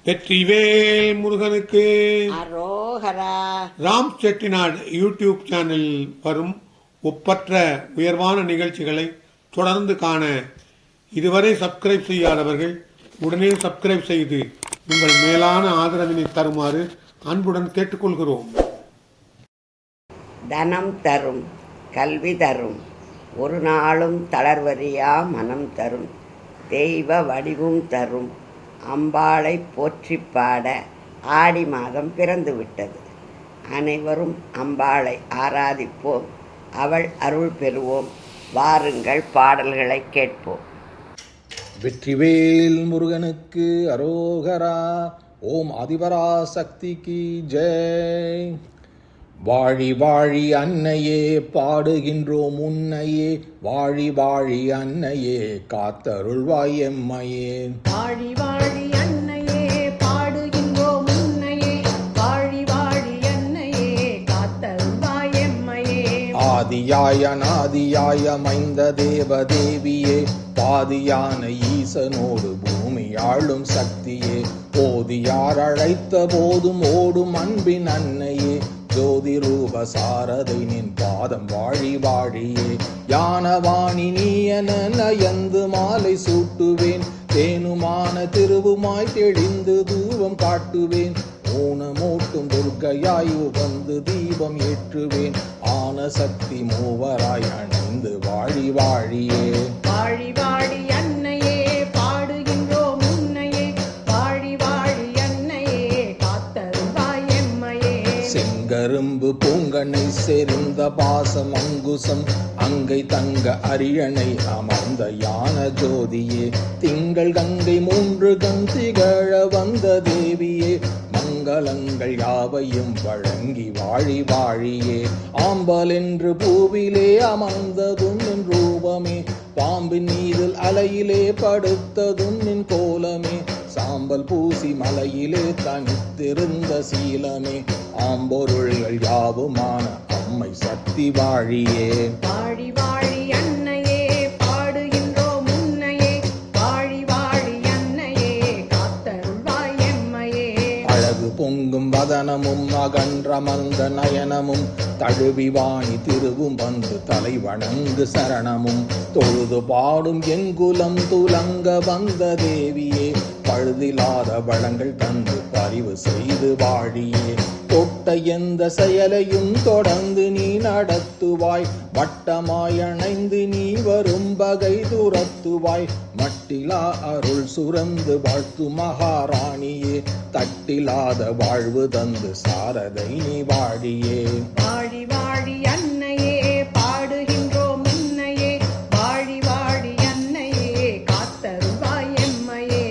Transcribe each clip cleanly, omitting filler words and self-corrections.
வெற்றிவேல் முருகனுக்கு அரோகரா. ராம் செட்டிநாடு யூடியூப் சேனலில் வரும் ஒப்பற்ற உயர்வான நிகழ்ச்சிகளை தொடர்ந்து காண இதுவரை சப்ஸ்கிரைப் செய்யாதவர்கள் உடனே சப்ஸ்கிரைப் செய்து உங்கள் மேலான ஆதரவினை தருமாறு அன்புடன் கேட்டுக்கொள்கிறோம். தனம் தரும், கல்வி தரும், ஒரு நாளும் தளர்வறியா மனம் தரும், தெய்வ வடிவும் தரும், அம்பாளை போற்றி பாட ஆடி மாதம் பிறந்து விட்டது. அனைவரும் அம்பாளை ஆராதிப்போம், அவள் அருள் பெறுவோம். வாருங்கள், பாடல்களை கேட்போம். வெற்றிவேல் முருகனுக்கு அரோகரா. ஓம் ஆதிபரா சக்திக்கு ஜெய். வாழி வாழி அன்னையே பாடுகின்றோம் உன்னையே, வாழி வாழி அன்னையே காத்தருள்வாய் எம்மையே. வாழி வாழி அன்னையே பாடுகின்றோம் உன்னையே, வாழி வாழி அன்னையே காத்தருள்வாய் எம்மையே. ஆதியாய நாதியாய மைந்த தேவதேவியே, பாதியான ஈசனோடு பூமி ஆளும் சக்தியே, போதியார் அழைத்த போதும் ஓடும் அன்பின் அன்னையே, ஜோதி ரூப சாரதை நின் பாதம் வாழி வாழியே. யானவாணி நீ என நயந்து மாலை சூட்டுவேன், தேனுமான திருவுமாய் தெளிந்து தூவம் காட்டுவேன், ஊனமூட்டும் துர்க்கையாய் உகந்து தீபம் ஏற்றுவேன், ஆன சக்தி மூவராய் அணைந்து வாழி வாழியே. வாழி வாழி அன்னையே பாடுகின்றோம் உன்னையே, வாழி வாழி அன்னையே காத்தருள்வாய் எம்மையே. செங்கரும்பு பூங்கனை செறிந்த பாசம் அங்குசம் அங்கை தங்க அரியணை அமர்ந்த யான ஜோதியே, திங்கள் கங்கை மூன்று திகழ வந்த தேவியே, மங்களங்கள் யாவையும் வழங்கி வாழி வாழியே. ஆம்பல் என்று பூவிலே அமர்ந்ததும் நின் ரூபமே, பாம்பின் மீதில் அலையிலே படுத்ததும் நின் கோலமே, சாம்பல் பூசி மலையிலே தனித்திருந்த சீலமே, ஆம்பொருள்கள் யாவுமான அம்மை சக்தி வாழியே. வாழி வாழி அன்னையே பாடுகின்றோம் உன்னையே, வாழி வாழி அன்னையே காத்தருள்வாய் எம்மையே. அழகு பொங்கும் வதனமும் அகன்றமர்ந்த நயனமும், தழுவி வாணி திருவும் வந்து தலை வணங்கு சரணமும், தொழுது பாடும் எங்குலம் துலங்க வந்த தேவியே, பழுதில்லாத வளங்கள் தந்து பரிவு செய்து வாழியே. தொட்ட எந்த செயலையும் தொடர்ந்து நீ நடத்துவாய், வட்டமாய் அணைந்து நீ வரும் வகை துரத்துவாய், மட்டிலா அருள் சுரந்து வாழ்த்து மகாராணியே, தட்டிலாத வாழ்வு தந்து சாரதை நீ வாழியே. வாழி வாழி அன்னையே பாடுகின்றோம் உன்னையே, வாழி வாழி அன்னையே காத்தருள்வாய் எம்மையே.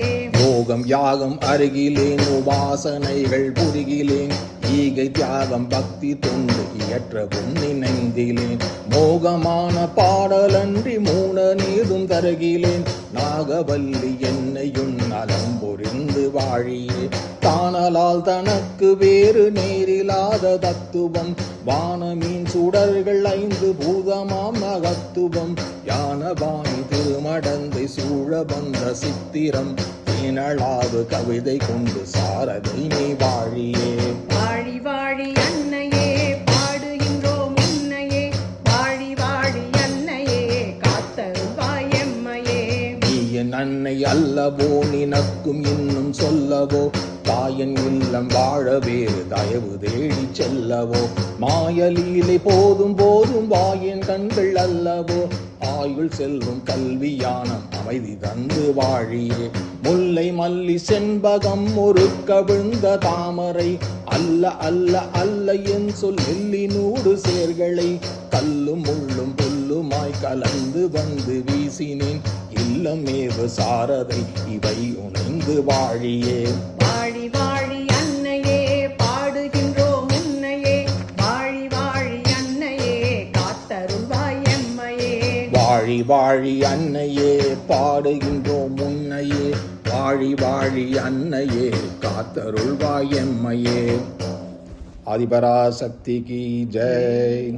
யோகம் யாகம் அருகிலேன், உபாசனைகள் புரிகிலேன், ஈகை தியாகம் பக்தி தொண்டு இயற்றவும் நினைந்திலேன், மோகமான பாடலன்றி மூன நீதும் தருகிலேன், நாகவல்லி என்னையும் நலம் புரிந்து வாழியே. தானலால் தனக்கு வேறு நேரில்லாத தத்துவம், வானமீன் சுடர்கள் 5 பூதமாம் அகத்துவம், யானபாணி திருமடந்தை சூழ வந்த சித்திரம், தேனளாது கவிதை கொண்டு சாரதை நீ வாழியே. வாழி வாழி அன்னையே பாடுகின்றோம் உன்னையே, வாழி வாழி அன்னையே காத்தருள்வாய் எம்மையே. நீ என் அன்னை அல்லவோ, நினக்கும் இன்னும் சொல்லவோ, தாயன் இல்லம் வாழ வேறு தயவு தேடி செல்லவோ, மாயலீலை போதும் போதும் வாயன் கண்கள் அல்லவோ, ஆயுள் செல்வம் கல்வியானம் அமைதி தந்து வாழியே. முல்லை மல்லி செண்பகம் ஒரு கவிழ்ந்த தாமரை, அல்ல அல்ல அல்ல என் சொல் எல்லி நூறு சேர்களை, கல்லும் முள்ளும் புல்லுமாய் கலந்து வந்து வீசினேன், இல்லமேவு சாரதை இவை உணைந்து வாழியே. வாழி வாழி அன்னையே பாடுகின்றோம் உன்னையே, வாழி வாழி அன்னையே காத்தருள்வாய் எம்மையே. வாழி வாழி அன்னையே பாடுகின்றோம் உன்னையே, வாழி வாழி அன்னையே காத்தருள்வாய் எம்மையே. ஆதிபரா சக்திக்கு ஜெய்.